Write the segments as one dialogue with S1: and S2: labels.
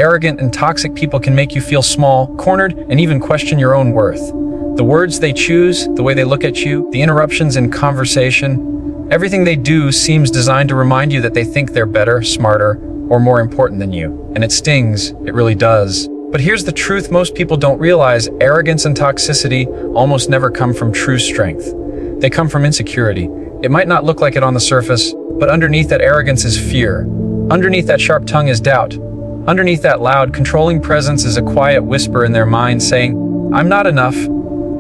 S1: arrogant and toxic people can make you feel small, cornered, and even question your own worth. The words they choose, the way they look at you, the interruptions in conversation, everything they do seems designed to remind you that they think they're better, smarter, or more important than you. And it stings, it really does. But here's the truth most people don't realize: arrogance and toxicity almost never come from true strength. They come from insecurity. It might not look like it on the surface, but underneath that arrogance is fear. Underneath that sharp tongue is doubt. Underneath that loud, controlling presence is a quiet whisper in their mind saying, "I'm not enough."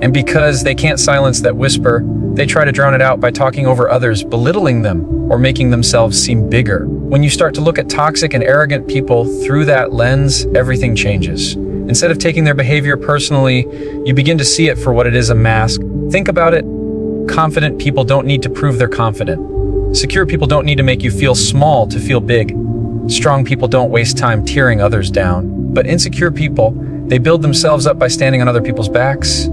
S1: And because they can't silence that whisper, they try to drown it out by talking over others, belittling them, or making themselves seem bigger. When you start to look at toxic and arrogant people through that lens, everything changes. Instead of taking their behavior personally, you begin to see it for what it is: a mask. Think about it. Confident people don't need to prove they're confident. Secure people don't need to make you feel small to feel big. Strong people don't waste time tearing others down. But insecure people, they build themselves up by standing on other people's backs.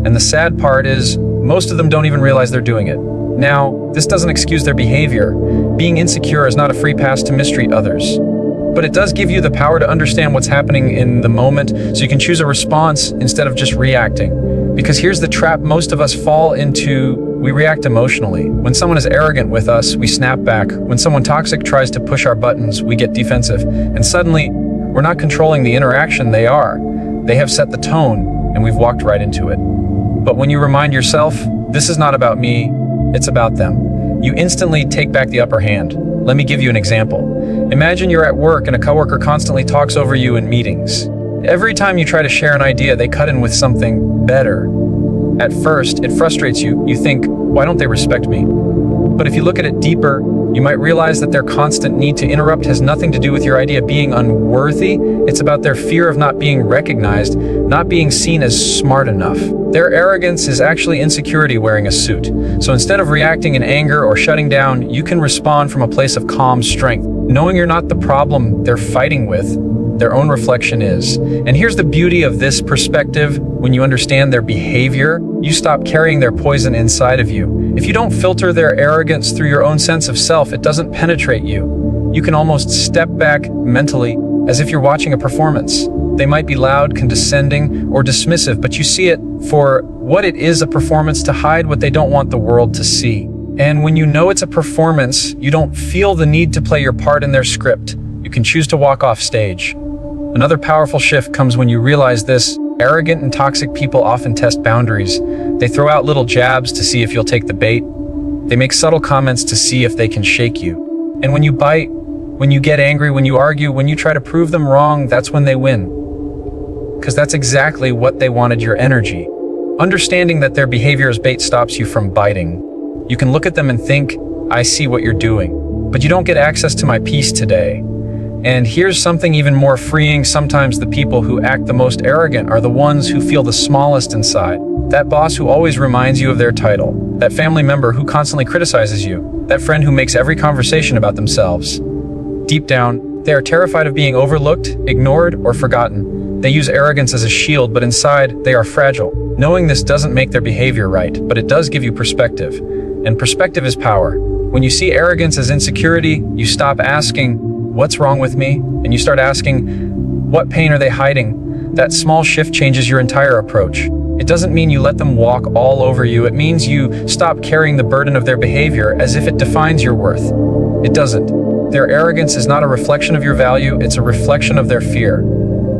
S1: And the sad part is, most of them don't even realize they're doing it. Now, this doesn't excuse their behavior. Being insecure is not a free pass to mistreat others. But it does give you the power to understand what's happening in the moment, so you can choose a response instead of just reacting. Because here's the trap most of us fall into: we react emotionally. When someone is arrogant with us, we snap back. When someone toxic tries to push our buttons, we get defensive. And suddenly, we're not controlling the interaction, they are. They have set the tone, and we've walked right into it. But when you remind yourself, this is not about me, it's about them, you instantly take back the upper hand. Let me give you an example. Imagine you're at work and a coworker constantly talks over you in meetings. Every time you try to share an idea, they cut in with something better. At first, it frustrates you. You think, why don't they respect me? But if you look at it deeper, you might realize that their constant need to interrupt has nothing to do with your idea being unworthy. It's about their fear of not being recognized, not being seen as smart enough. Their arrogance is actually insecurity wearing a suit. So instead of reacting in anger or shutting down, you can respond from a place of calm strength, knowing you're not the problem they're fighting with. Their own reflection is. And here's the beauty of this perspective: when you understand their behavior, you stop carrying their poison inside of you. If you don't filter their arrogance through your own sense of self, it doesn't penetrate you. You can almost step back mentally, as if you're watching a performance. They might be loud, condescending, or dismissive, but you see it for what it is: a performance to hide what they don't want the world to see. And when you know it's a performance, you don't feel the need to play your part in their script. You can choose to walk off stage. Another powerful shift comes when you realize this: arrogant and toxic people often test boundaries. They throw out little jabs to see if you'll take the bait. They make subtle comments to see if they can shake you. And when you bite, when you get angry, when you argue, when you try to prove them wrong, that's when they win. Because that's exactly what they wanted: your energy. Understanding that their behavior as bait stops you from biting. You can look at them and think, I see what you're doing, but you don't get access to my peace today. And here's something even more freeing: sometimes the people who act the most arrogant are the ones who feel the smallest inside. That boss who always reminds you of their title. That family member who constantly criticizes you. That friend who makes every conversation about themselves. Deep down, they are terrified of being overlooked, ignored, or forgotten. They use arrogance as a shield, but inside, they are fragile. Knowing this doesn't make their behavior right, but it does give you perspective. And perspective is power. When you see arrogance as insecurity, you stop asking, what's wrong with me? And you start asking, what pain are they hiding? That small shift changes your entire approach. It doesn't mean you let them walk all over you. It means you stop carrying the burden of their behavior as if it defines your worth. It doesn't. Their arrogance is not a reflection of your value, it's a reflection of their fear.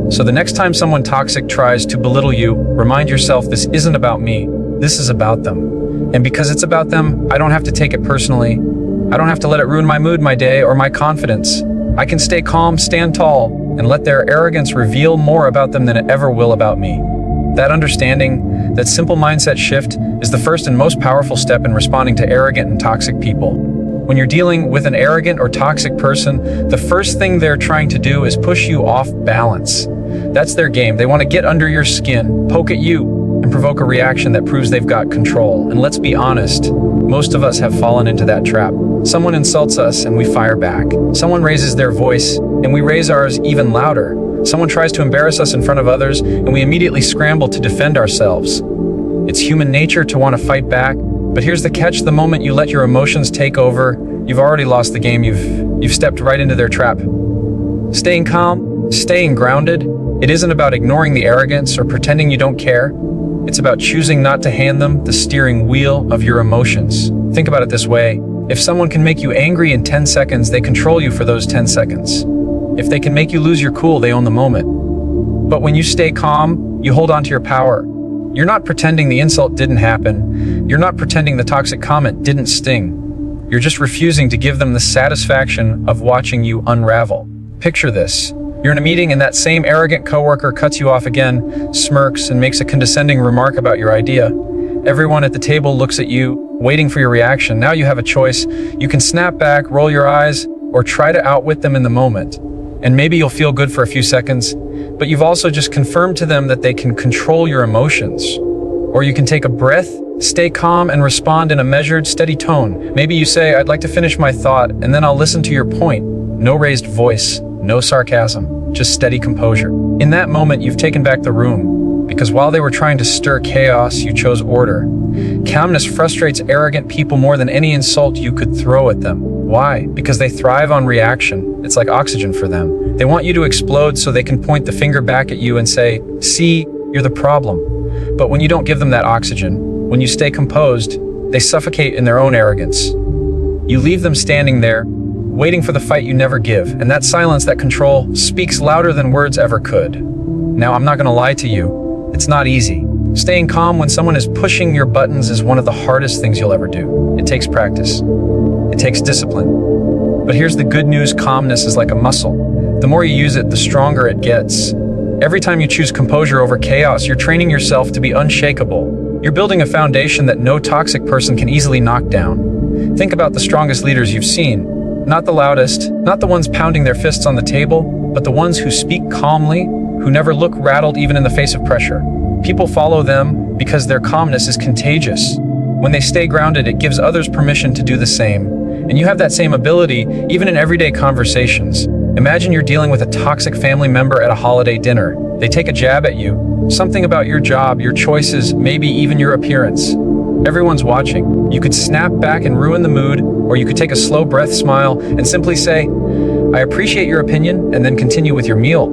S1: So the next time someone toxic tries to belittle you, remind yourself, this isn't about me, this is about them. And because it's about them, I don't have to take it personally. I don't have to let it ruin my mood, my day, or my confidence. I can stay calm, stand tall, and let their arrogance reveal more about them than it ever will about me. That understanding, that simple mindset shift, is the first and most powerful step in responding to arrogant and toxic people. When you're dealing with an arrogant or toxic person, the first thing they're trying to do is push you off balance. That's their game. They want to get under your skin, poke at you, and provoke a reaction that proves they've got control. And let's be honest, most of us have fallen into that trap. Someone insults us and we fire back. Someone raises their voice and we raise ours even louder. Someone tries to embarrass us in front of others and we immediately scramble to defend ourselves. It's human nature to want to fight back, but here's the catch: the moment you let your emotions take over, you've already lost the game. You've stepped right into their trap. Staying calm, Staying grounded, it isn't about ignoring the arrogance or pretending you don't care. It's about choosing not to hand them the steering wheel of your emotions. Think about it this way. If someone can make you angry in 10 seconds, they control you for those 10 seconds. If they can make you lose your cool, they own the moment. But when you stay calm, you hold on to your power. You're not pretending the insult didn't happen. You're not pretending the toxic comment didn't sting. You're just refusing to give them the satisfaction of watching you unravel. Picture this. You're in a meeting and that same arrogant coworker cuts you off again, smirks, and makes a condescending remark about your idea. Everyone at the table looks at you, waiting for your reaction. Now you have a choice. You can snap back, roll your eyes, or try to outwit them in the moment. And maybe you'll feel good for a few seconds, but you've also just confirmed to them that they can control your emotions. Or you can take a breath, stay calm, and respond in a measured, steady tone. Maybe you say, "I'd like to finish my thought, and then I'll listen to your point." No raised voice, no sarcasm, just steady composure. In that moment, you've taken back the room, because while they were trying to stir chaos, you chose order. Calmness frustrates arrogant people more than any insult you could throw at them. Why? Because they thrive on reaction. It's like oxygen for them. They want you to explode so they can point the finger back at you and say, "See, you're the problem." But when you don't give them that oxygen, when you stay composed, they suffocate in their own arrogance. You leave them standing there, waiting for the fight you never give, and that silence, that control, speaks louder than words ever could. Now, I'm not going to lie to you. It's not easy. Staying calm when someone is pushing your buttons is one of the hardest things you'll ever do. It takes practice. It takes discipline. But here's the good news: calmness is like a muscle. The more you use it, the stronger it gets. Every time you choose composure over chaos, you're training yourself to be unshakable. You're building a foundation that no toxic person can easily knock down. Think about the strongest leaders you've seen. Not the loudest, not the ones pounding their fists on the table, but the ones who speak calmly, who never look rattled even in the face of pressure. People follow them because their calmness is contagious. When they stay grounded, it gives others permission to do the same. And you have that same ability even in everyday conversations. Imagine you're dealing with a toxic family member at a holiday dinner. They take a jab at you, something about your job, your choices, maybe even your appearance. Everyone's watching. You could snap back and ruin the mood, or you could take a slow breath, smile, and simply say, "I appreciate your opinion," and then continue with your meal.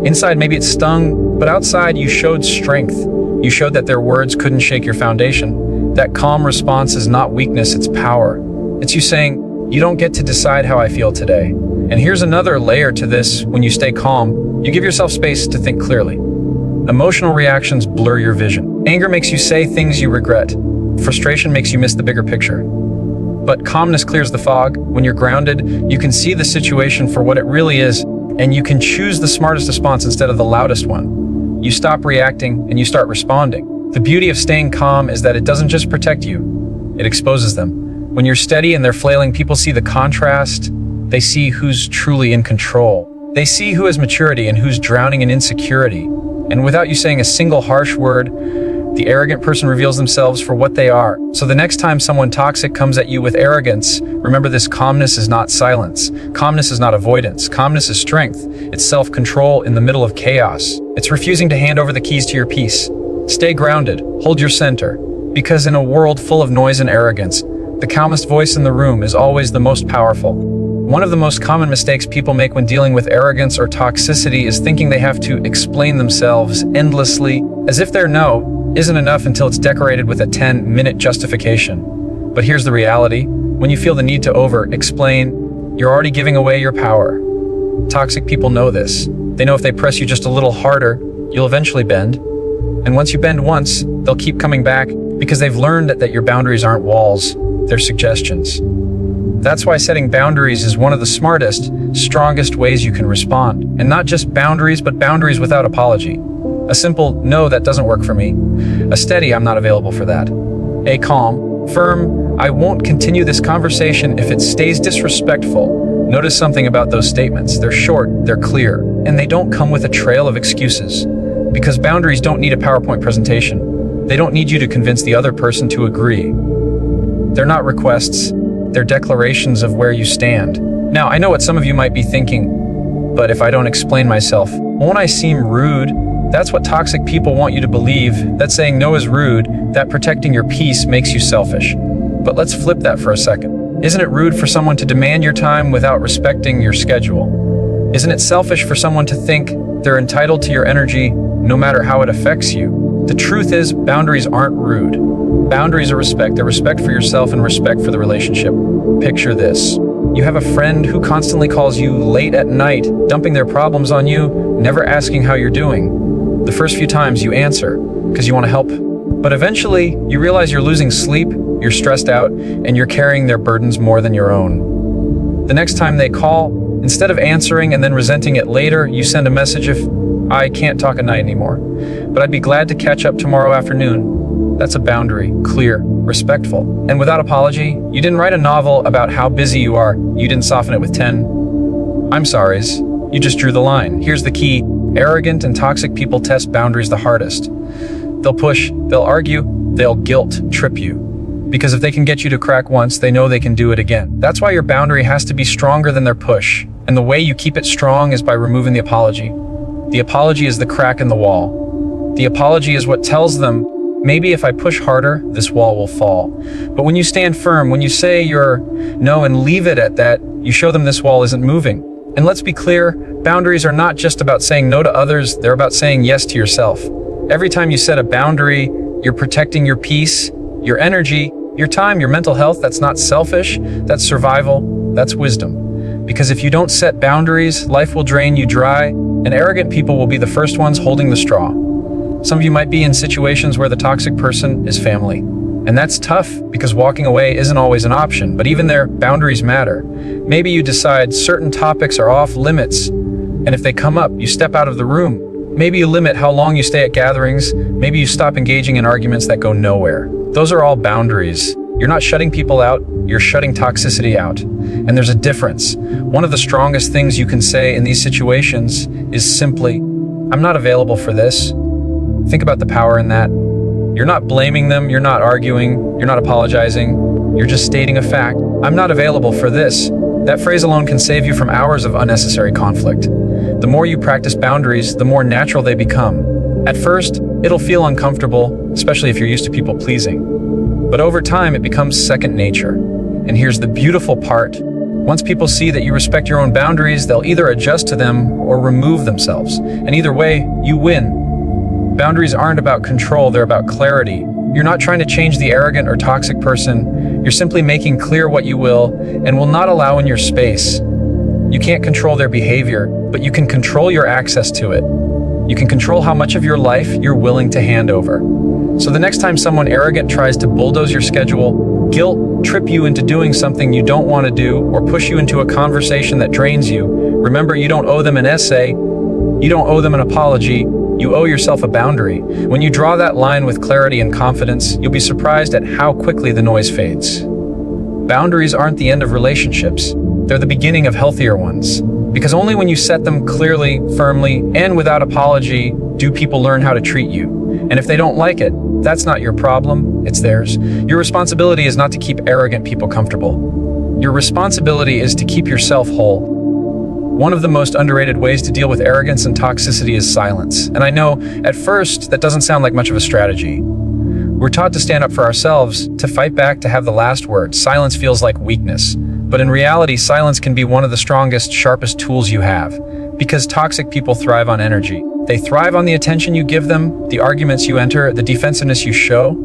S1: Inside, maybe it stung, but outside, you showed strength. You showed that their words couldn't shake your foundation. That calm response is not weakness, it's power. It's you saying, "You don't get to decide how I feel today." And here's another layer to this: when you stay calm, you give yourself space to think clearly. Emotional reactions blur your vision. Anger makes you say things you regret. Frustration makes you miss the bigger picture. But calmness clears the fog. When you're grounded, you can see the situation for what it really is, and you can choose the smartest response instead of the loudest one. You stop reacting and you start responding. The beauty of staying calm is that it doesn't just protect you, it exposes them. When you're steady and they're flailing, people see the contrast. They see who's truly in control. They see who has maturity and who's drowning in insecurity. And without you saying a single harsh word, the arrogant person reveals themselves for what they are. So the next time someone toxic comes at you with arrogance, remember this: calmness is not silence. Calmness is not avoidance. Calmness is strength. It's self-control in the middle of chaos. It's refusing to hand over the keys to your peace. Stay grounded. Hold your center. Because in a world full of noise and arrogance, the calmest voice in the room is always the most powerful. One of the most common mistakes people make when dealing with arrogance or toxicity is thinking they have to explain themselves endlessly, as if their no isn't enough until it's decorated with a 10-minute justification. But here's the reality: when you feel the need to over-explain, you're already giving away your power. Toxic people know this. They know if they press you just a little harder, you'll eventually bend. And once you bend once, they'll keep coming back because they've learned that your boundaries aren't walls, they're suggestions. That's why setting boundaries is one of the smartest, strongest ways you can respond. And not just boundaries, but boundaries without apology. A simple, "No, that doesn't work for me." A steady, "I'm not available for that." A calm, firm, "I won't continue this conversation if it stays disrespectful." Notice something about those statements. They're short, they're clear, and they don't come with a trail of excuses. Because boundaries don't need a PowerPoint presentation. They don't need you to convince the other person to agree. They're not requests. They're declarations of where you stand. Now, I know what some of you might be thinking, but if I don't explain myself, won't I seem rude? That's what toxic people want you to believe, that saying no is rude, that protecting your peace makes you selfish. But let's flip that for a second. Isn't it rude for someone to demand your time without respecting your schedule? Isn't it selfish for someone to think they're entitled to your energy no matter how it affects you? The truth is, boundaries aren't rude. Boundaries are respect. They're respect for yourself and respect for the relationship. Picture this. You have a friend who constantly calls you late at night, dumping their problems on you, never asking how you're doing. The first few times you answer because you want to help, but eventually you realize you're losing sleep, you're stressed out, and you're carrying their burdens more than your own. The next time they call, instead of answering and then resenting it later, you send a message of, "I can't talk at night anymore, but I'd be glad to catch up tomorrow afternoon." That's a boundary, clear, respectful. And without apology, you didn't write a novel about how busy you are. You didn't soften it with 10 "I'm sorries." You just drew the line. Here's the key. Arrogant and toxic people test boundaries the hardest. They'll push, they'll argue, they'll guilt trip you. Because if they can get you to crack once, they know they can do it again. That's why your boundary has to be stronger than their push. And the way you keep it strong is by removing the apology. The apology is the crack in the wall. The apology is what tells them, maybe if I push harder, this wall will fall. But when you stand firm, when you say your no and leave it at that, you show them this wall isn't moving. And let's be clear, boundaries are not just about saying no to others, they're about saying yes to yourself. Every time you set a boundary, you're protecting your peace, your energy, your time, your mental health. That's not selfish, that's survival, that's wisdom. Because if you don't set boundaries, life will drain you dry, and arrogant people will be the first ones holding the straw. Some of you might be in situations where the toxic person is family. And that's tough because walking away isn't always an option, but even there, boundaries matter. Maybe you decide certain topics are off limits, and if they come up, you step out of the room. Maybe you limit how long you stay at gatherings. Maybe you stop engaging in arguments that go nowhere. Those are all boundaries. You're not shutting people out, you're shutting toxicity out. And there's a difference. One of the strongest things you can say in these situations is simply, "I'm not available for this." Think about the power in that. You're not blaming them, you're not arguing, you're not apologizing, you're just stating a fact. "I'm not available for this." That phrase alone can save you from hours of unnecessary conflict. The more you practice boundaries, the more natural they become. At first, it'll feel uncomfortable, especially if you're used to people pleasing. But over time, it becomes second nature. And here's the beautiful part. Once people see that you respect your own boundaries, they'll either adjust to them or remove themselves. And either way, you win. Boundaries aren't about control, they're about clarity. You're not trying to change the arrogant or toxic person. You're simply making clear what you will and will not allow in your space. You can't control their behavior, but you can control your access to it. You can control how much of your life you're willing to hand over. So the next time someone arrogant tries to bulldoze your schedule, guilt trip you into doing something you don't want to do, or push you into a conversation that drains you, remember, you don't owe them an essay, you don't owe them an apology, you owe yourself a boundary. When you draw that line with clarity and confidence, you'll be surprised at how quickly the noise fades. Boundaries aren't the end of relationships, they're the beginning of healthier ones. Because only when you set them clearly, firmly, and without apology do people learn how to treat you. And if they don't like it, that's not your problem, it's theirs. Your responsibility is not to keep arrogant people comfortable. Your responsibility is to keep yourself whole. One of the most underrated ways to deal with arrogance and toxicity is silence. And I know, at first, that doesn't sound like much of a strategy. We're taught to stand up for ourselves, to fight back, to have the last word. Silence feels like weakness. But in reality, silence can be one of the strongest, sharpest tools you have. Because toxic people thrive on energy. They thrive on the attention you give them, the arguments you enter, the defensiveness you show.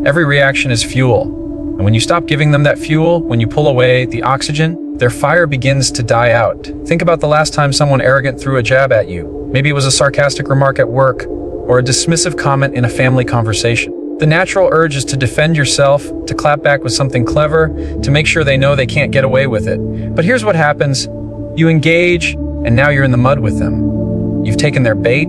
S1: Every reaction is fuel. And when you stop giving them that fuel, when you pull away the oxygen, their fire begins to die out. Think about the last time someone arrogant threw a jab at you. Maybe it was a sarcastic remark at work, or a dismissive comment in a family conversation. The natural urge is to defend yourself, to clap back with something clever, to make sure they know they can't get away with it. But here's what happens. You engage, and now you're in the mud with them. You've taken their bait,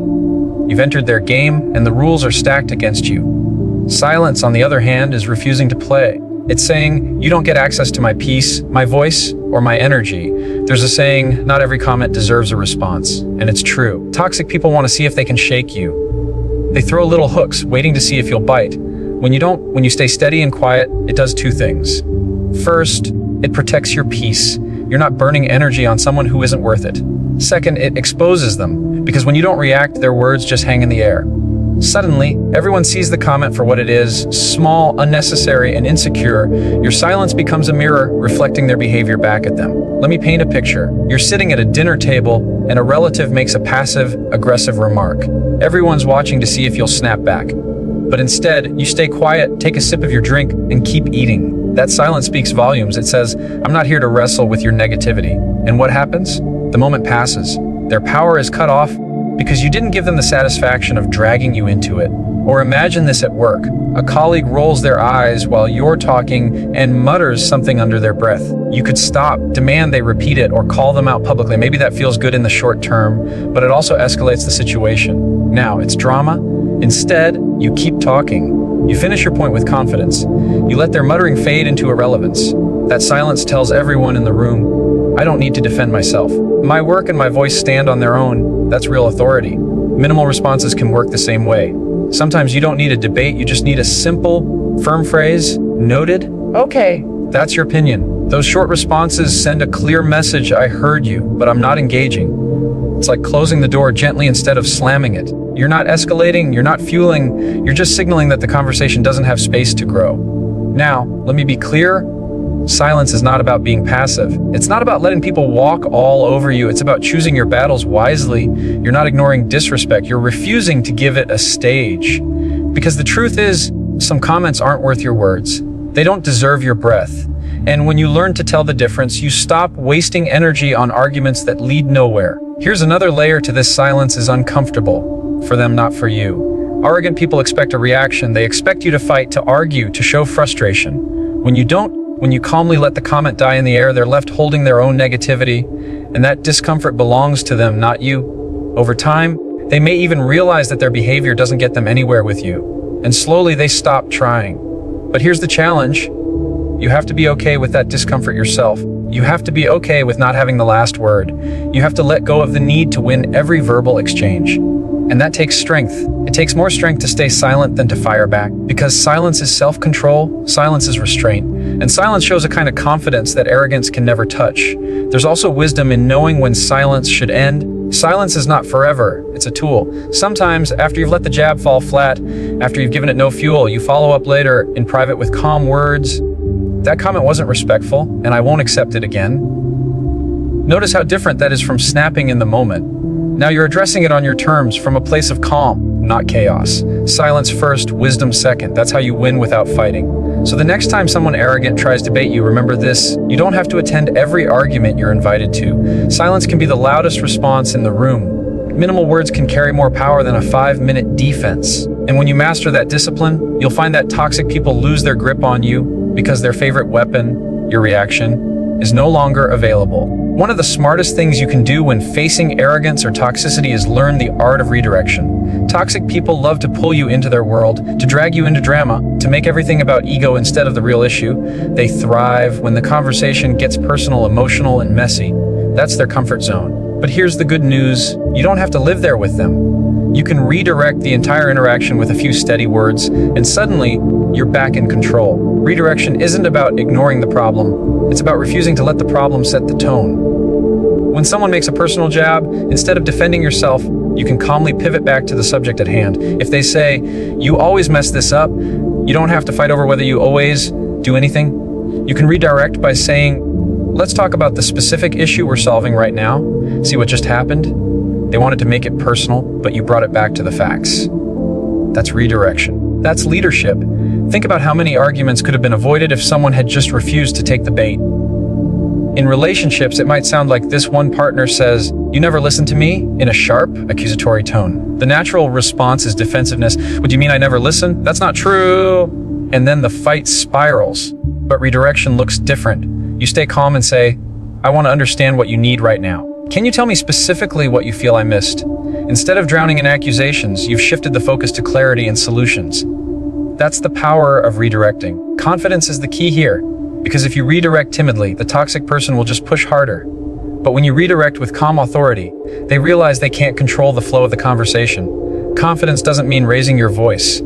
S1: you've entered their game, and the rules are stacked against you. Silence, on the other hand, is refusing to play. It's saying, you don't get access to my peace, my voice, or my energy. There's a saying, not every comment deserves a response. And it's true. Toxic people want to see if they can shake you. They throw little hooks, waiting to see if you'll bite. When you stay steady and quiet, it does two things. First, it protects your peace. You're not burning energy on someone who isn't worth it. Second, it exposes them, because when you don't react, their words just hang in the air. Suddenly, everyone sees the comment for what it is: small, unnecessary, and insecure. Your silence becomes a mirror, reflecting their behavior back at them. Let me paint a picture. You're sitting at a dinner table, and a relative makes a passive, aggressive remark. Everyone's watching to see if you'll snap back. But instead, you stay quiet, take a sip of your drink, and keep eating. That silence speaks volumes. It says, "I'm not here to wrestle with your negativity." And what happens? The moment passes. Their power is cut off because you didn't give them the satisfaction of dragging you into it. Or imagine this at work. A colleague rolls their eyes while you're talking and mutters something under their breath. You could stop, demand they repeat it, or call them out publicly. Maybe that feels good in the short term, but it also escalates the situation. Now, it's drama. Instead, you keep talking. You finish your point with confidence. You let their muttering fade into irrelevance. That silence tells everyone in the room, I don't need to defend myself. My work and my voice stand on their own. That's real authority. Minimal responses can work the same way. Sometimes you don't need a debate, you just need a simple, firm phrase, noted, okay, that's your opinion. Those short responses send a clear message: I heard you, but I'm not engaging. It's like closing the door gently instead of slamming it. You're not escalating, you're not fueling, you're just signaling that the conversation doesn't have space to grow. Now, let me be clear. Silence is not about being passive. It's not about letting people walk all over you. It's about choosing your battles wisely. You're not ignoring disrespect. You're refusing to give it a stage. Because the truth is, some comments aren't worth your words. They don't deserve your breath. And when you learn to tell the difference, you stop wasting energy on arguments that lead nowhere. Here's another layer to this: silence is uncomfortable. For them, not for you. Arrogant people expect a reaction. They expect you to fight, to argue, to show frustration. When you don't, when you calmly let the comment die in the air, they're left holding their own negativity, and that discomfort belongs to them, not you. Over time, they may even realize that their behavior doesn't get them anywhere with you, and slowly they stop trying. But here's the challenge. You have to be okay with that discomfort yourself. You have to be okay with not having the last word. You have to let go of the need to win every verbal exchange. And that takes strength. It takes more strength to stay silent than to fire back, because silence is self-control, silence is restraint, and silence shows a kind of confidence that arrogance can never touch. There's also wisdom in knowing when silence should end. Silence is not forever, it's a tool. Sometimes, after you've let the jab fall flat, after you've given it no fuel, you follow up later in private with calm words. That comment wasn't respectful, and I won't accept it again. Notice how different that is from snapping in the moment. Now you're addressing it on your terms, from a place of calm, not chaos. Silence first, wisdom second. That's how you win without fighting. So the next time someone arrogant tries to bait you, remember this: you don't have to attend every argument you're invited to. Silence can be the loudest response in the room. Minimal words can carry more power than a 5-minute defense. And when you master that discipline, you'll find that toxic people lose their grip on you because their favorite weapon, your reaction, is no longer available. One of the smartest things you can do when facing arrogance or toxicity is learn the art of redirection. Toxic people love to pull you into their world, to drag you into drama, to make everything about ego instead of the real issue. They thrive when the conversation gets personal, emotional, and messy. That's their comfort zone. But here's the good news: you don't have to live there with them. You can redirect the entire interaction with a few steady words, and suddenly, you're back in control. Redirection isn't about ignoring the problem. It's about refusing to let the problem set the tone. When someone makes a personal jab, instead of defending yourself, you can calmly pivot back to the subject at hand. If they say, "You always mess this up," you don't have to fight over whether you always do anything. You can redirect by saying, "Let's talk about the specific issue we're solving right now. See what just happened?" They wanted to make it personal, but you brought it back to the facts. That's redirection. That's leadership. Think about how many arguments could have been avoided if someone had just refused to take the bait. In relationships, it might sound like this: one partner says, "You never listen to me," in a sharp, accusatory tone. The natural response is defensiveness. "What do you mean I never listen? That's not true." And then the fight spirals. But redirection looks different. You stay calm and say, "I want to understand what you need right now. Can you tell me specifically what you feel I missed?" Instead of drowning in accusations, you've shifted the focus to clarity and solutions. That's the power of redirecting. Confidence is the key here, because if you redirect timidly, the toxic person will just push harder. But when you redirect with calm authority, they realize they can't control the flow of the conversation. Confidence doesn't mean raising your voice.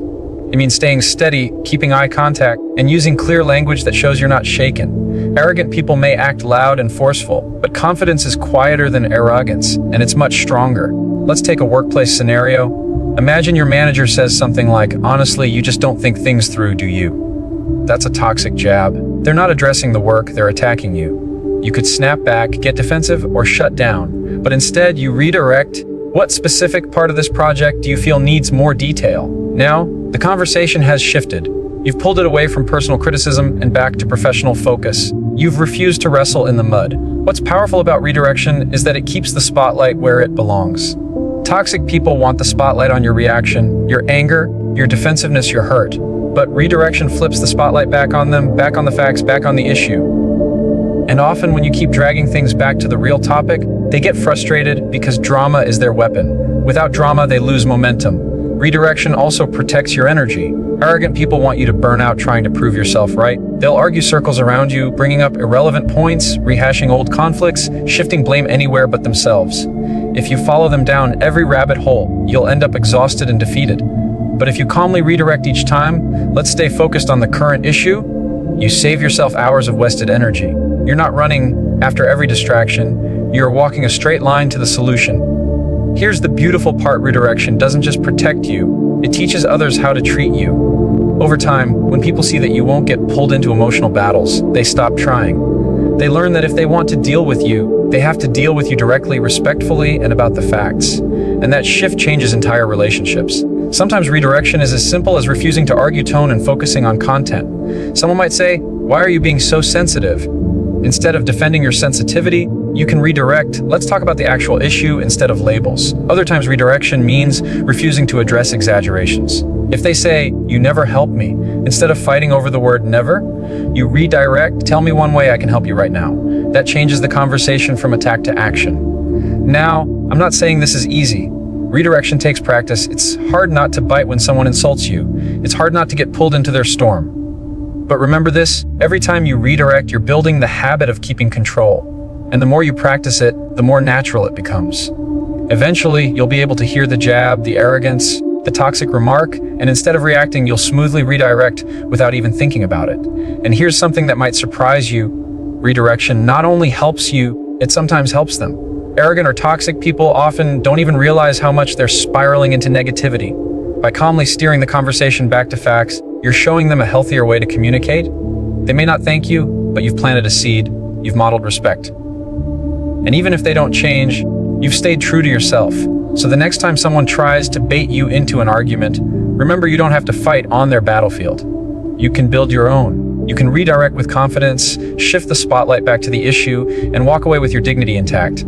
S1: It means staying steady, keeping eye contact, and using clear language that shows you're not shaken. Arrogant people may act loud and forceful, but confidence is quieter than arrogance, and it's much stronger. Let's take a workplace scenario. Imagine your manager says something like, "Honestly, you just don't think things through, do you?" That's a toxic jab. They're not addressing the work, they're attacking you. You could snap back, get defensive, or shut down. But instead, you redirect. What specific part of this project do you feel needs more detail? Now, the conversation has shifted. You've pulled it away from personal criticism and back to professional focus. You've refused to wrestle in the mud. What's powerful about redirection is that it keeps the spotlight where it belongs. Toxic people want the spotlight on your reaction, your anger, your defensiveness, your hurt. But redirection flips the spotlight back on them, back on the facts, back on the issue. And often when you keep dragging things back to the real topic, they get frustrated because drama is their weapon. Without drama, they lose momentum. Redirection also protects your energy. Arrogant people want you to burn out trying to prove yourself right. They'll argue circles around you, bringing up irrelevant points, rehashing old conflicts, shifting blame anywhere but themselves. If you follow them down every rabbit hole, you'll end up exhausted and defeated. But if you calmly redirect each time, let's stay focused on the current issue, you save yourself hours of wasted energy. You're not running after every distraction, you're walking a straight line to the solution. Here's the beautiful part: redirection doesn't just protect you, it teaches others how to treat you. Over time, when people see that you won't get pulled into emotional battles, they stop trying. They learn that if they want to deal with you, they have to deal with you directly, respectfully, and about the facts. And that shift changes entire relationships. Sometimes redirection is as simple as refusing to argue tone and focusing on content. Someone might say, "Why are you being so sensitive?" Instead of defending your sensitivity, you can redirect. Let's talk about the actual issue instead of labels. Other times redirection means refusing to address exaggerations. If they say, "You never help me," instead of fighting over the word never, you redirect. "Tell me one way I can help you right now." That changes the conversation from attack to action. Now, I'm not saying this is easy. Redirection takes practice. It's hard not to bite when someone insults you. It's hard not to get pulled into their storm. But remember this, every time you redirect, you're building the habit of keeping control. And the more you practice it, the more natural it becomes. Eventually, you'll be able to hear the jab, the arrogance, the toxic remark, and instead of reacting, you'll smoothly redirect without even thinking about it. And here's something that might surprise you. Redirection not only helps you, it sometimes helps them. Arrogant or toxic people often don't even realize how much they're spiraling into negativity. By calmly steering the conversation back to facts, you're showing them a healthier way to communicate. They may not thank you, but you've planted a seed, you've modeled respect. And even if they don't change, you've stayed true to yourself. So the next time someone tries to bait you into an argument, remember you don't have to fight on their battlefield. You can build your own. You can redirect with confidence, shift the spotlight back to the issue, and walk away with your dignity intact.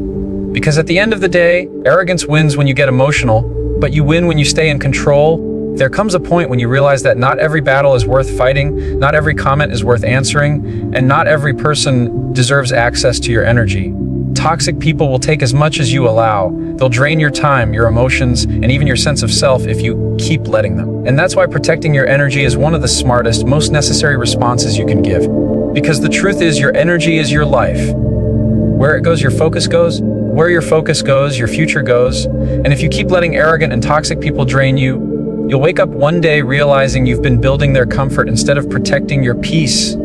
S1: Because at the end of the day, arrogance wins when you get emotional, but you win when you stay in control. There comes a point when you realize that not every battle is worth fighting, not every comment is worth answering, and not every person deserves access to your energy. Toxic people will take as much as you allow. They'll drain your time, your emotions, and even your sense of self if you keep letting them. And that's why protecting your energy is one of the smartest, most necessary responses you can give. Because the truth is, your energy is your life. Where it goes, your focus goes. Where your focus goes, your future goes. And if you keep letting arrogant and toxic people drain you, you'll wake up one day realizing you've been building their comfort instead of protecting your peace.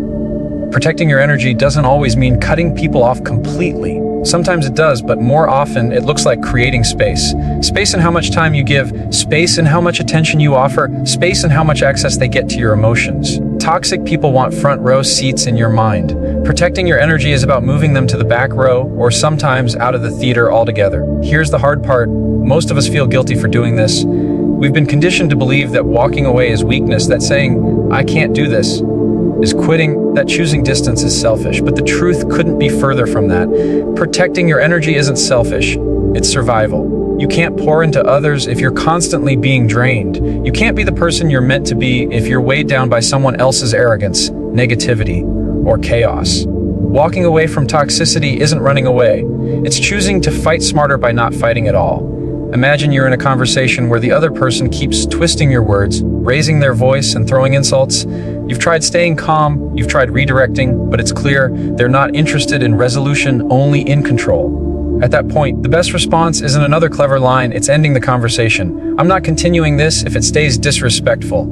S1: Protecting your energy doesn't always mean cutting people off completely. Sometimes it does, but more often it looks like creating space. Space in how much time you give, space in how much attention you offer, space in how much access they get to your emotions. Toxic people want front row seats in your mind. Protecting your energy is about moving them to the back row, or sometimes out of the theater altogether. Here's the hard part. Most of us feel guilty for doing this. We've been conditioned to believe that walking away is weakness, that saying, "I can't do this," is quitting, that choosing distance is selfish. But the truth couldn't be further from that. Protecting your energy isn't selfish, it's survival. You can't pour into others if you're constantly being drained. You can't be the person you're meant to be if you're weighed down by someone else's arrogance, negativity, or chaos. Walking away from toxicity isn't running away. It's choosing to fight smarter by not fighting at all. Imagine you're in a conversation where the other person keeps twisting your words, raising their voice and throwing insults. You've tried staying calm, you've tried redirecting, but it's clear they're not interested in resolution, only in control. At that point, the best response isn't another clever line, it's ending the conversation. "I'm not continuing this if it stays disrespectful."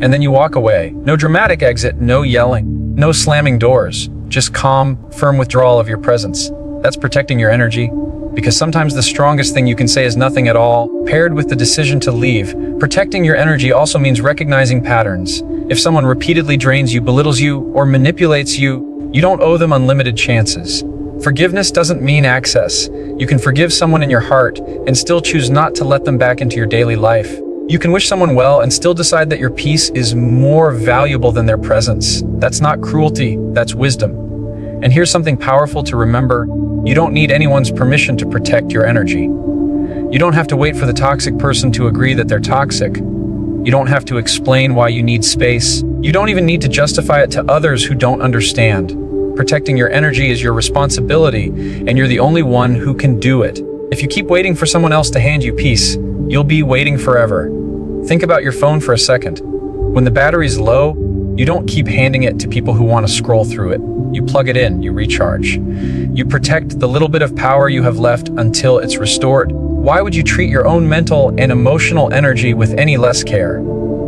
S1: And then you walk away. No dramatic exit, no yelling, no slamming doors, just calm, firm withdrawal of your presence. That's protecting your energy. because sometimes the strongest thing you can say is nothing at all, paired with the decision to leave. Protecting your energy also means recognizing patterns. If someone repeatedly drains you, belittles you, or manipulates you, you don't owe them unlimited chances. Forgiveness doesn't mean access. You can forgive someone in your heart and still choose not to let them back into your daily life. You can wish someone well and still decide that your peace is more valuable than their presence. That's not cruelty, that's wisdom. And here's something powerful to remember. You don't need anyone's permission to protect your energy. You don't have to wait for the toxic person to agree that they're toxic. You don't have to explain why you need space. You don't even need to justify it to others who don't understand. Protecting your energy is your responsibility, and you're the only one who can do it. If you keep waiting for someone else to hand you peace, you'll be waiting forever. Think about your phone for a second. When the battery's low, you don't keep handing it to people who want to scroll through it. You plug it in, you recharge. You protect the little bit of power you have left until it's restored. Why would you treat your own mental and emotional energy with any less care?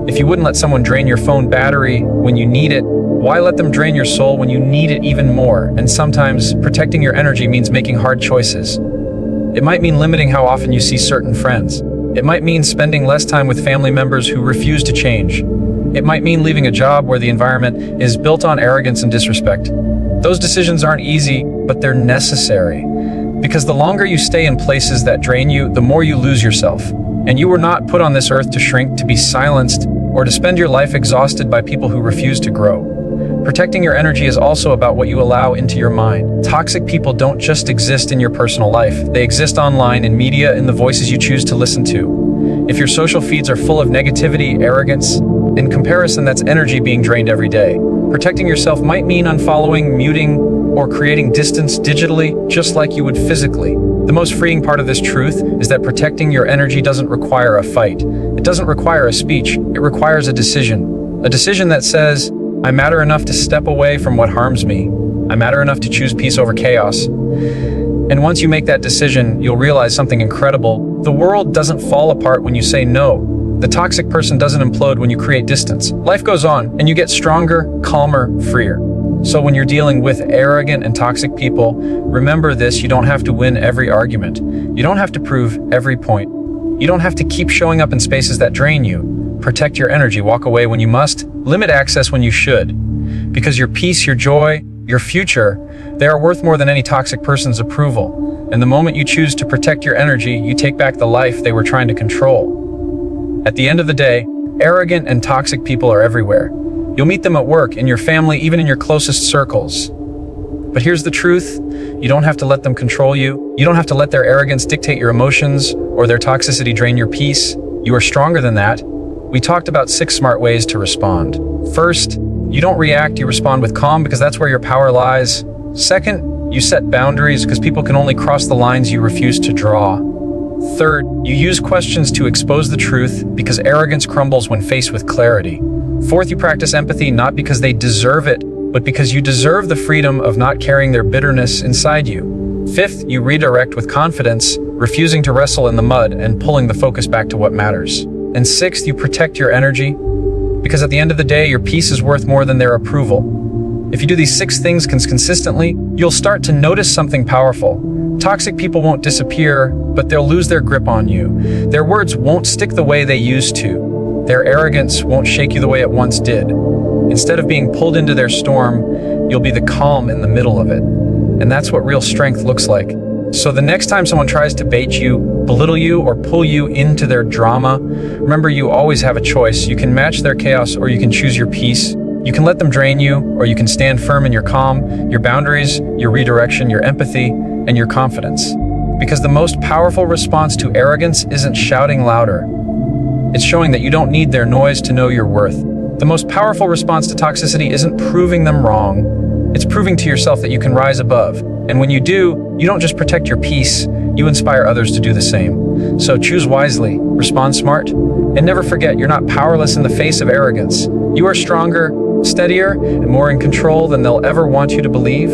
S1: If you wouldn't let someone drain your phone battery when you need it, why let them drain your soul when you need it even more? And sometimes protecting your energy means making hard choices. It might mean limiting how often you see certain friends. It might mean spending less time with family members who refuse to change. It might mean leaving a job where the environment is built on arrogance and disrespect. Those decisions aren't easy, but they're necessary. Because the longer you stay in places that drain you, the more you lose yourself. And you were not put on this earth to shrink, to be silenced, or to spend your life exhausted by people who refuse to grow. Protecting your energy is also about what you allow into your mind. Toxic people don't just exist in your personal life. They exist online, in media, in the voices you choose to listen to. If your social feeds are full of negativity, arrogance, and comparison, that's energy being drained every day. Protecting yourself might mean unfollowing, muting, or creating distance digitally, just like you would physically. The most freeing part of this truth is that protecting your energy doesn't require a fight. It doesn't require a speech. It requires a decision. A decision that says, I matter enough to step away from what harms me. I matter enough to choose peace over chaos. And once you make that decision, you'll realize something incredible. The world doesn't fall apart when you say no. The toxic person doesn't implode when you create distance. Life goes on, and you get stronger, calmer, freer. So when you're dealing with arrogant and toxic people, remember this: you don't have to win every argument. You don't have to prove every point. You don't have to keep showing up in spaces that drain you. Protect your energy, walk away when you must, limit access when you should. Because your peace, your joy, your future, they are worth more than any toxic person's approval. And the moment you choose to protect your energy, you take back the life they were trying to control. At the end of the day, arrogant and toxic people are everywhere. You'll meet them at work, in your family, even in your closest circles. But here's the truth: you don't have to let them control you. You don't have to let their arrogance dictate your emotions or their toxicity drain your peace. You are stronger than that. We talked about 6 smart ways to respond. First, you don't react, you respond with calm, because that's where your power lies. Second, you set boundaries, because people can only cross the lines you refuse to draw. Third, you use questions to expose the truth, because arrogance crumbles when faced with clarity. Fourth, you practice empathy, not because they deserve it, but because you deserve the freedom of not carrying their bitterness inside you. Fifth, you redirect with confidence, refusing to wrestle in the mud and pulling the focus back to what matters. And sixth, you protect your energy, because at the end of the day, your peace is worth more than their approval. If you do these 6 things consistently, you'll start to notice something powerful. Toxic people won't disappear, but they'll lose their grip on you. Their words won't stick the way they used to. Their arrogance won't shake you the way it once did. Instead of being pulled into their storm, you'll be the calm in the middle of it. And that's what real strength looks like. So the next time someone tries to bait you, belittle you, or pull you into their drama, remember you always have a choice. You can match their chaos, or you can choose your peace. You can let them drain you, or you can stand firm in your calm, your boundaries, your redirection, your empathy, and your confidence. Because the most powerful response to arrogance isn't shouting louder. It's showing that you don't need their noise to know your worth. The most powerful response to toxicity isn't proving them wrong. It's proving to yourself that you can rise above. And when you do, you don't just protect your peace, you inspire others to do the same. So choose wisely, respond smart, and never forget you're not powerless in the face of arrogance. You are stronger, steadier, and more in control than they'll ever want you to believe.